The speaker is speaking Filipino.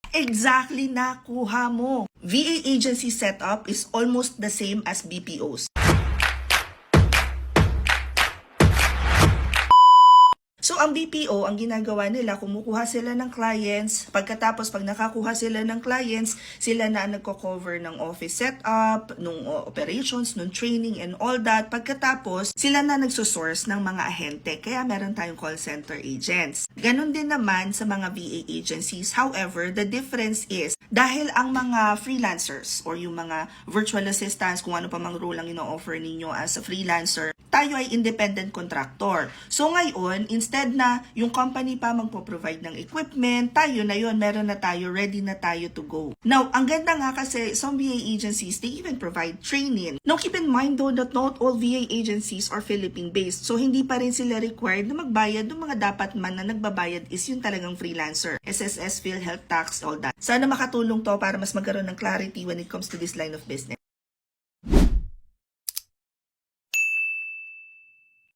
Exactly, nakuha mo. VA agency setup is almost the same as BPOs. So, ang BPO, ang ginagawa nila, kumukuha sila ng clients. Pagkatapos, pag nakakuha sila ng clients, sila na nagko-cover ng office setup, nung operations, nung training, and all that. Pagkatapos, sila na nagsosource ng mga ahente. Kaya meron tayong call center agents. Ganon din naman sa mga VA agencies. However, the difference is, dahil ang mga freelancers or yung mga virtual assistants, kung ano pa mang role ang ino-offer ninyo as a freelancer, tayo ay independent contractor. So ngayon, instead na yung company pa magpo-provide ng equipment, tayo na yun, meron na tayo, ready na tayo to go. Now, ang ganda nga kasi some VA agencies, they even provide training. Now, keep in mind though that not all VA agencies are Philippine-based. So hindi pa rin sila required na magbayad ng mga dapat man na nagbabayad is yung talagang freelancer. SSS, PhilHealth Tax, all that. Sana makatulong to para mas magkaroon ng clarity when it comes to this line of business.